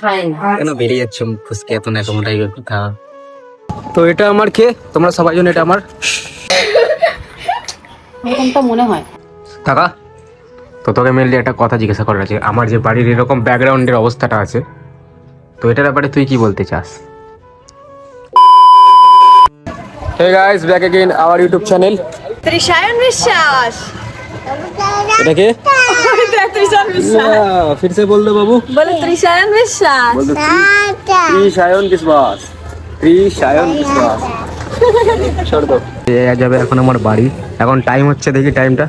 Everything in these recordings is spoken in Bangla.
কেন বেরিয়ে যাচ্ছ ফুসকে এত ন্যাকামোটাই কথা? তো এটা আমার কে? তোমরা সবাই জন এটা আমার এরকমটা মনে হয়। টাকা। তো তোকে মেনলি একটা কথা জিজ্ঞাসা করার আছে, আমার যে বাড়ির এরকম ব্যাকগ্রাউন্ডের অবস্থাটা আছে, তো এটার ব্যাপারে তুই কি বলতে চাস? Hey guys, back again our YouTube channel. ত্রিশায়ন বিশ্বাস। এটা কে? ত্রিশায়ন বিশ্বাস फिर से बोल दो बाबू। বলে ত্রিশায়ন বিশ্বাস। बोल दो ত্রিশায়ন বিশ্বাস। ত্রিশায়ন বিশ্বাস। छोड़ दो। ये যাবে এখন আমার বাড়ি। এখন টাইম হচ্ছে, দেখি টাইমটা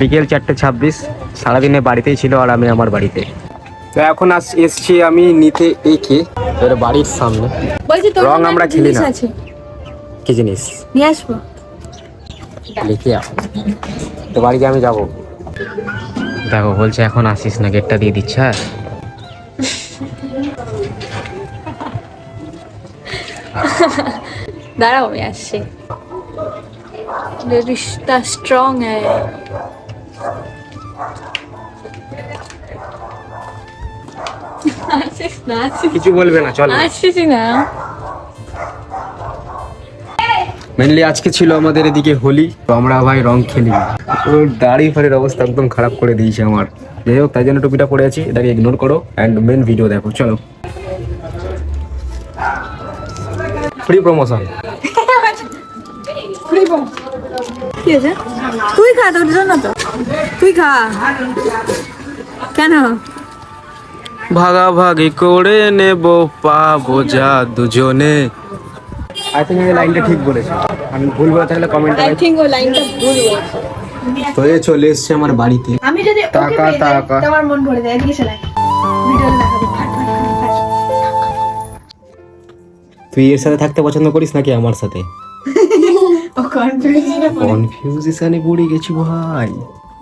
বিকেল 4:26। সারাদিনে বাড়িতেই ছিল আর আমি আমার বাড়িতে। তো এখন এসছি আমি নিতে একে তোর বাড়ির সামনে। বলছি তোর রং আমরা খেলি না। আছে কি জিনিস? নিয়ে আসবো। লিখে আও। তো বাড়িতে আমি যাব। দেখো বলছে এখন আসিস না, গেটটা দিয়ে দিচ্ছে। হ্যাঁ দাঁড়াও আমি আসছি। रिश्ता स्ट्रॉन्ग है। আসিস না, কিছু বলবে না, চল। আসিস না। মেনলি আজকে ছিল আমাদের এদিকে হোলি, তো আমরা ভাই রং খেলি। ওর দাড়ি ফাড়ির অবস্থা একদম খারাপ করে দিয়েছে আমার। যাই হোক, তাই জন্য টুপিটা পরে আছি, এটাকে ইগনোর করো অ্যান্ড মেন ভিডিও দেখো। চলো, ফ্রি প্রমোশন। কি আছে? তুই খা, তোর জন্য তো। তুই খা। কেন? ভাগাভাগি করে নেব, পাবো যা দুজনে। আই থিঙ্ক এই লাইনটা ঠিক বলেছে, আমি ভুল বলে থাকলে কমেন্টে। আই থিংক ও লাইনটা ভুল বলছে। তো এ চলে এসছে আমার বাড়িতে। আমি যদি ওকে টাকা, পেয়ে যাই, টাকা। তোমার মন ভরে যায়। এদিকে চলে ভিডিওটা দেখাবি। ফাট ফাট ফাট ফাট। তুই এর সাথে থাকতে পছন্দ করিস নাকি আমার সাথে? ও কনফিউশনে পড়ে। কনফিউশনে পড়ে গেছি ভাই।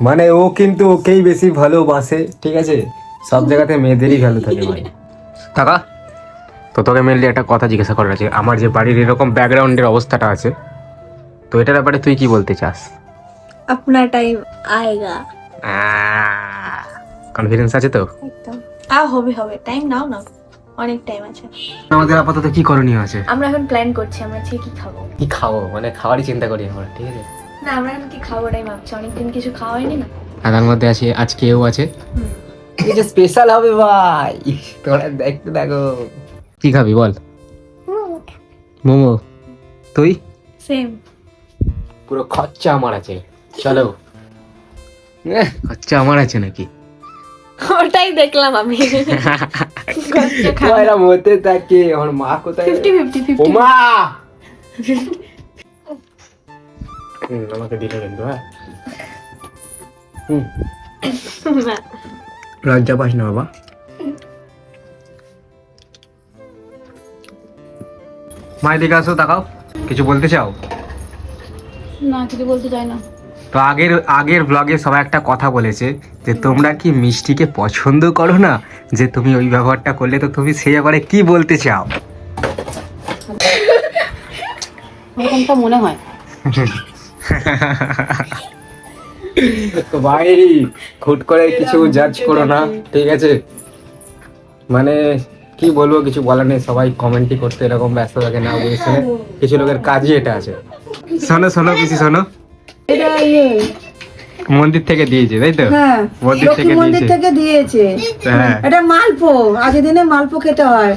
মানে ও কিন্তু ওকেই বেশি ভালোবাসে, ঠিক আছে? সব জায়গাতে মেয়েদেরই ভ্যালু থাকে ভাই। টাকা। তো তোকে মেনলি একটা কথা জিজ্ঞাসা করার আছে, আমার যে বাড়ির এরকম ব্যাকগ্রাউন্ডের অবস্থাটা আছে, তো এটার ব্যাপারে তুই কি বলতে চাস? अपना टाइम आएगा। কনফিডেন্স আছে তো? একদম। হবে হবে, টাইম নাও না, অনেক টাইম আছে। আমাদের আপাতত কি করণীয় আছে? আমরা এখন প্ল্যান করছি আমরা আজকে কি খাবো। কি খাবো মানে খাবারই চিন্তা করি আমরা, ঠিক আছে? না, আমরা এখন কি খাবো ওটাই ভাবছি। অনেকদিন কিছু খাওয়া হয়নি না। আর তার মধ্যে আছে আজকেও আছে কিছু স্পেশাল হবে ভাই, তোরা দেখতে দেখো। কি খাবি বল? মোমো। তুই? সেম। পুরো খরচা আমার আছে, চলো। খরচা আমার আছে নাকি? ওটাই দেখলাম আমি। এরা মতে থাকে আমার মা কোথায়? 50-50 ও মা আমাকে দিলে কিন্তু। হ্যাঁ না। লজ্জা পাস না বাবা। মা এদিকে আসো, তাকাও। কিছু বলতে চাও? না, কিছু বলতে চাই না। তো আগের ব্লগে সবাই একটা কথা বলেছে যে তোমরা কি মিষ্টিকে পছন্দ করো না, যে তুমি ওই ব্যবহারটা করলে, তো তুমি সেই ব্যাপারে কি বলতে চাও? এরকমটা মনে হয়। তো ভাই হুট করে কিছু জাজ করো না, ঠিক আছে? মানে কি বলবো, কিছু বলার নেই। সবাই কমেন্টই করতে এরকম ব্যস্ত থাকে না, বুঝেছে? কিছু লোকের কাজই এটা আছে। শোনো শোনো পিসি, শোনো। এটা মন্দির থেকে দিয়েছে, তাই তো? হ্যাঁ, মন্দির মন্দির থেকে দিয়েছে। হ্যাঁ, এটা মালপো, আজকের দিনে মালপো খেতে হয়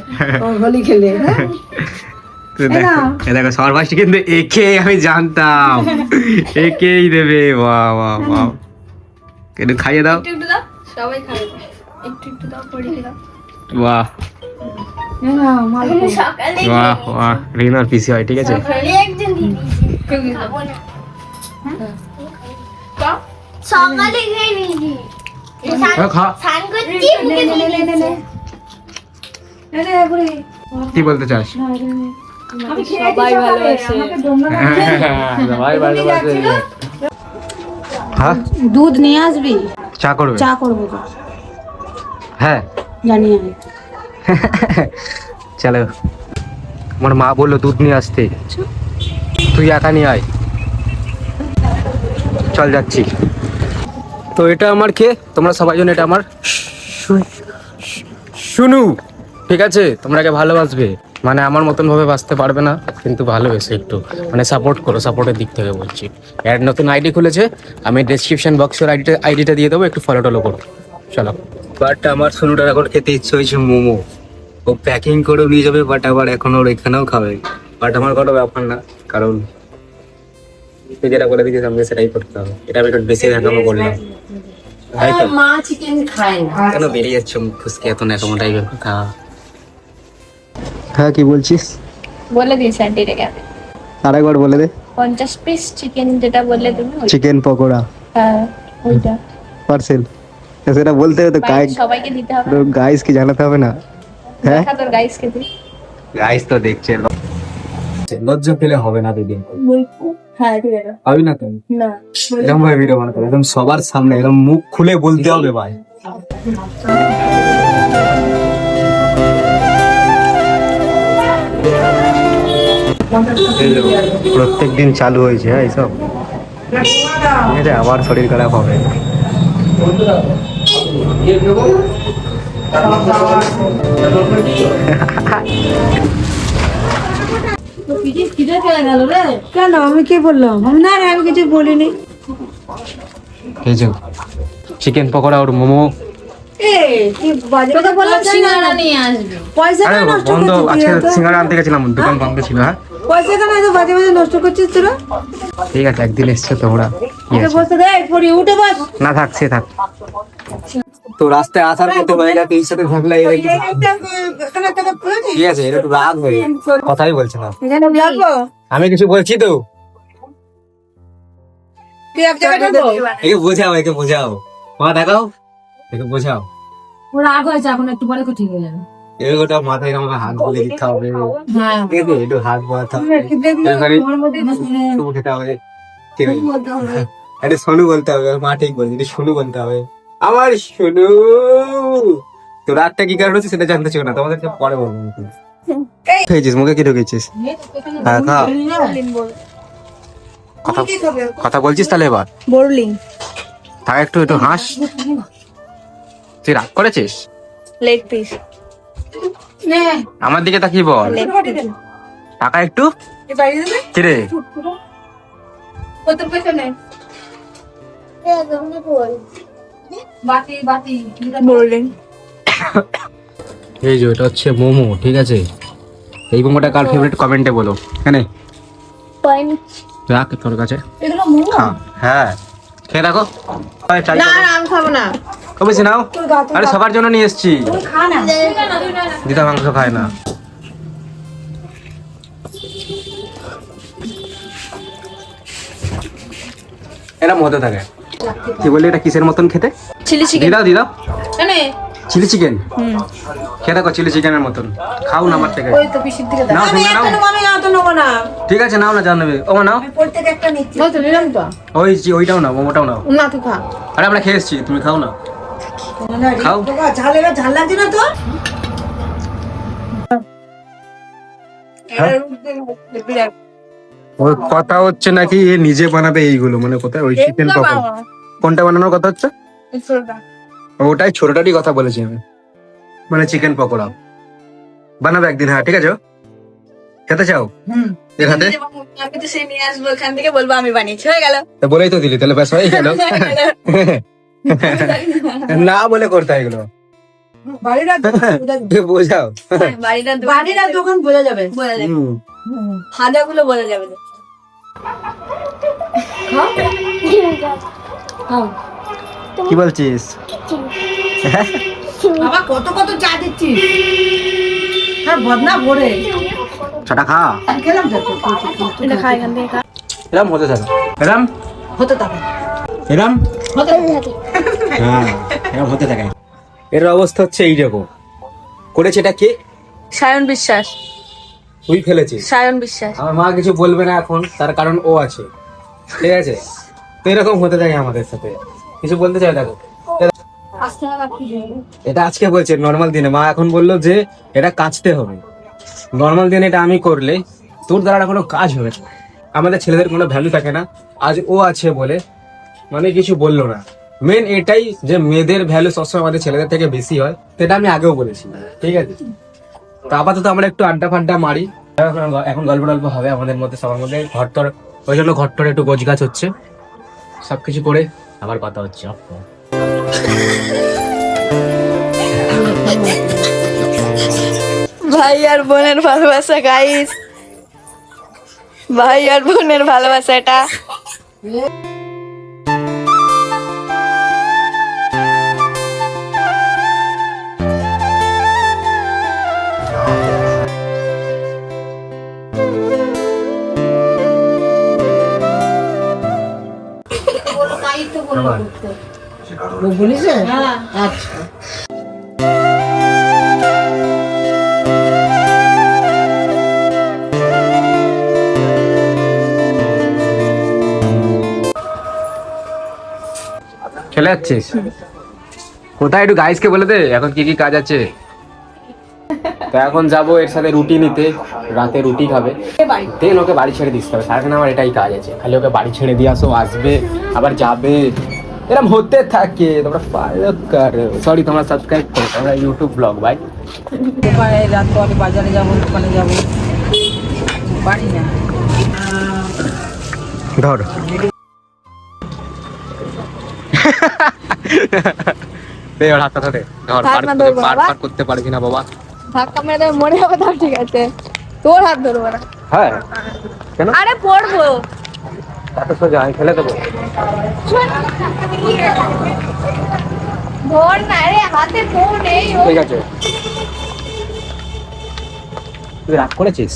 হোলি খেলে। হ্যাঁ, তো দেখো দেখো সবার ফার্স্টে কিন্তু একে আমি জানতাম একেই দেবে। বাহ বাহ বাহ, একটু খাইয়ে দাও। একটু একটু দাও, সবাই খাবে। একটু একটু দাও, পড়িয়ে দাও। বাহ সকালে বাহ বাহ, রিনার পিসি হয়, ঠিক আছে? একজন দিদি খাবো না। সকালে খেয়ে নিয়েছি। খা। স্নান করছি, মুখে দিয়ে দিয়েছি। কি বলতে চাস? সবাই ভালোবাসে। সবাই ভালোবাসে। হ্যাঁ, দুধ নিয়ে আসবি, চা করবে? চা করবো তো, হ্যাঁ জানি আমি। চলো, আমার মা বললো দুধ নিয়ে আসতে, তুই একা নিয়ে আয়। চল যাচ্ছি। তো এটা আমার কে? তোমরা সবাই জন এটা আমার শুনু, ঠিক আছে? তোমরাকে ভালোবাসবে, মানে আমার মতন ভাবে বাঁচতে পারবে না, কিন্তু ভালোবেসে একটু মানে সাপোর্ট করো, সাপোর্টের দিক থেকে বলছি। এর নতুন আইডি খুলেছে, আমি ডেসক্রিপশন বক্সের আইডিটা দিয়ে দেবো, একটু ফলো টলো করো। চলো। বাট আমার শুনুটার এখন খেতে ইচ্ছে হয়েছে মোমো। ও প্যাকিং করেও নিয়ে যাবে, বাট আবার এখন ওর এখানেও খাবে। বাট আমার কোনো ব্যাপার না, কারণ তুই যেটা বলে দিয়েছিস আমাকে সেটাই করতে হবে। এটা আমি একটু বেশি ন্যাকামো করলাম, তাই তো? মা চিকেন খায় না। কেন বেরিয়ে যাচ্ছে মুখ খুশকে এত ন্যাকামো টাইপের কথা? হ্যাঁ, কি বলছিস? বলে দিস আন্টিটাকে আরেকবার বলে দে। 50 পিস চিকেন যেটা বললে তুমি চিকেন পকোড়া, হ্যাঁ ওইটা পার্সেল। সেটা বলতে হবে তো, বাড়ির সবাইকে দিতে হবে। গাইস কি জানাতে হবে না? হ্যাঁ, দেখা তোর গাইসকে দি। গাইস তো দেখছে, লজ্জা পেলে হবে না দিদি। হ্যাঁ ঠিক আছে। হবে না তো? না এরকম ভাবে ভিডিও বানাতে হবে, একদম সবার সামনে, এরকম মুখ খুলে বলতে হবে ভাই। প্রত্যেক দিন চালু হয়েছে হ্যাঁ এইসব, ঠিক আছে? আবার শরীর খারাপ হবে। কেন আমি কি বললাম? না না আমি কিছু বলিনি। এই যে চিকেন পকোড়া আর মোমো। কি বাজে কথা বললাম? সিঙ্গারা নিয়ে আসবে। পয়সা আরে কেন নষ্ট বন্ধ, করছিস আজকে তুই এত? সিঙ্গারা আনতে গেছিলাম, দোকান বন্ধ ছিল। হ্যাঁ পয়সা কেন এত বাজে বাজে নষ্ট করছিস তোরা? ঠিক আছে, একদিন এসছে তোমরা, কি আছে? বসে দে, পড়ি উঠে বস। না থাক, সে থাক। তো রাস্তায় আসার পথে হয়ে গেছে, এই সাথে থাকলে ঠিক আছে, এটা একটু রাগ হয়ে কথাই বলছে না। এখানে লাগবো আমি কিছু বলছি তো, তুই এক জায়গায় থাকবো। একে বোঝাও, একে বোঝাও, মা দেখাও, একে বোঝাও। ওর রাগ হয়েছে, এখন একটু পরে ঠিক হয়ে যাবে। এগুলোটা মাথায় আমাকে হাত বলে দিতে হবে, হ্যাঁ ঠিক আছে? একটু হাত বোলাতে হবে, এখানে একটু উঠাতে হবে, ঠিক আছে? এটা সোনু বলতে হবে, মা ঠিক বলছে, এটা সোনু বলতে হবে, আমার সোনু। তো রাতটা কি কারণ হচ্ছে সেটা জানতে চাও না, তোমাদেরকে পরে বলবো। খেয়েছিস, মুখে কি ঢুকেছিস? হ্যাঁ খা, কথা কথা বলছিস তাহলে এবার বোরলিং থাক, একটু একটু হাস। তুই রাগ করেছিস? লেগ পিস আমার দিকে তাকিয়ে বল, টাকা একটু কিরে। বোরলিং এই যে এটা হচ্ছে মোমো, ঠিক আছে? এই মোমোটা কার ফেভারিট কমেন্টে বলো, হ্যাঁ? রাখ তোর কাছে, এগুলো মোমো? হ্যাঁ খেয়ে রাখো। না না আমি খাবো না। কবে নাও, আরে সবার জন্য নিয়ে এসেছি। খা না। দিদা মাংস খায় না। এরা মধ্যে থাকে, কি বলে এটা কিসের মতন খেতে? চিলি চিকেন দিদাও দিদাও, মানে চিলি চিকেন। খেয়ে দেখো চিলি চিকেনের মতন, খাও না আমার থেকে। ওই তো পিসির দিকে নাও আমি তোমরা নাও, একটা নেবো, আমি অত নেবো না। ঠিক আছে নাও না, জানবে ও নাও, আমি প্রত্যেক একটা নিচ্ছি। ওই তো নিলাম তো। ওই ওইটাও নাও, মোমোটাও নাও। না তুই খা। আরে আমরা খেয়ে এসেছি, তুমি খাও না। খাও। ঝাল এবার ঝাল লাগছে না তো? ওই কথা হচ্ছে নাকি এ নিজে বানাবে এইগুলো, মানে কোথায় ওই চিকেন পকোড়া কোনটা বানানোর কথা হচ্ছে? ওটাই ছোটটারই কথা বলেছি আমি, মানে চিকেন পকোড়া বানাবে একদিন। হ্যাঁ ঠিক আছে, খেতে চাও? এর হাতে আমি তো সেই নিয়ে আসবো, এখান থেকে বলবো আমি বানিয়েছি, হয়ে গেল। তা বলেই তো দিলি, তাহলে ব্যাস হয়ে গেল। না বলে করতে হয় এগুলো, বোঝাও। বাড়ির আর দোকান বোঝা যাবে। হুম। হাজাগুলো বোঝা যাবে না। কি বলছিস? বাবা কত কত চা দিচ্ছিস? হ্যাঁ বদনা ভরে ছটা খা, খেলাম তো। এটা খা, এখান থেকে খা। এরম হতে থাকা, এরম হতে থাকে। এরম, হ্যাঁ এরম হতে থাকে। এর অবস্থা হচ্ছে এইরকম। করেছে এটা কে? সায়ন বিশ্বাস। তুই ফেলেছিস। সায়ন বিশ্বাস। আমার মা কিছু বলবে না এখন, তার কারণ ও আছে, ঠিক আছে? তো এরকম হতে থাকে আমাদের সাথে, কিছু বলতে চাই দেখো। এটা আজকে বলছে নর্মাল দিনে, মা এখন বললো যে এটা কাচতে হবে। নর্মাল দিনে এটা আমি করলে তোর দ্বারা কোনো কাজ হবে না। আমাদের ছেলেদের কোনো ভ্যালু থাকে না, আজ ও আছে বলে মানে কিছু বললো না, মেন এটাই যে মেয়েদের ভ্যালু সবসময় আমাদের ছেলেদের থেকে বেশি হয়, সেটা আমি আগেও বলেছি, ঠিক আছে। তো আপাতত আমরা একটু আড্ডা ফাড্ডা মারি, এখন গল্প টল্প হবে আমাদের মধ্যে সবার মধ্যে। ঘরটর ওই জন্য ঘরটর একটু গোছ গাছ হচ্ছে, সবকিছু করে আবার কথা হচ্ছে। ভাই আর বোনের ভালোবাসা গাইস, ভাই আর বোনের ভালোবাসা এটা। চলে যাচ্ছিস কোথায়? একটু গাইসকে বলে দে এখন কি কি কাজ আছে। তো এখন যাবো এর সাথে রুটি নিতে, রাতে রুটি খাবে, দেন ওকে বাড়ি ছেড়ে দিতে হবে। সারাদিন আমার এটাই কাজ আছে, খালি ওকে বাড়ি ছেড়ে দিয়ে আসো, আসবে আবার যাবে, এরকম হতে থাকে। তোমরা ফলো করো, সরি তোমরা সাবস্ক্রাইব করো, তোমরা ইউটিউব ব্লগ ভাই। রাত তো আমি বাজারে যাবো, দোকানে যাবো, বাড়ি না। ধর দে ওর হাতটা ধরে ধর, হাত না ধরবো না, পার করতে পারবি না বাবা। ধাক্কা মেরে দেবে মরে যাবে, তাও ঠিক আছে, তোর হাত ধরবো না। হ্যাঁ কেন? আরে পড়বো। এত সোজা আমি ফেলে দেবো? ধর না রে, হাতে ফোন নেই। ঠিক আছে, তুই রাগ করেছিস?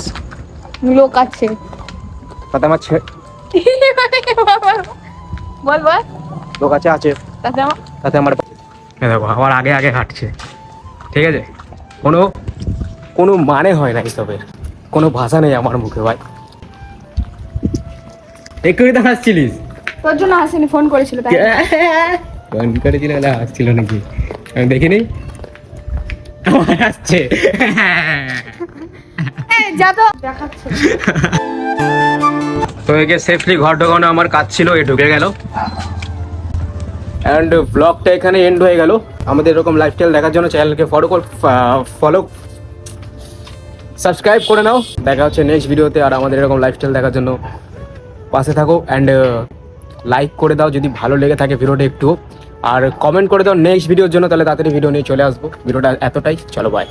লোক আছে। তাতে আমার বল বল, লোক আছে আছে তাতে আমার তাতে আমার দেখো আবার আগে আগে হাঁটছে, ঠিক আছে। কোনো কোনো মানে হয় না এসবের, কোনো ভাষা নেই আমার মুখে ভাই। একটুই তো হাসছিলিস। তোর জন্য হাসিনি, ফোন করেছিল তাই। ফোন করেছিল না, হাসছিল নাকি আমি দেখিনি। আমার হাসছে। যা তো দেখাচ্ছে। তো একে সেফলি ঘর ঢোকানো আমার কাজ ছিল, এ ঢুকে গেল। অ্যান্ড ব্লগটা এখানে এন্ড হয়ে গেল। আমাদের এরকম লাইফস্টাইল দেখার জন্য চ্যানেলকে ফলো সাবস্ক্রাইব করে নাও। দেখা হচ্ছে নেক্সট ভিডিওতে। আর আমাদের এরকম লাইফস্টাইল দেখার জন্য পাশে থাকো, অ্যান্ড লাইক করে দাও যদি ভালো লেগে থাকে ভিডিওটা একটু, আর কমেন্ট করে দাও নেক্সট ভিডিওর জন্য, তাহলে তাড়াতাড়ি ভিডিও নিয়ে চলে আসবো। ভিডিওটা এতটাই, চলো বাই।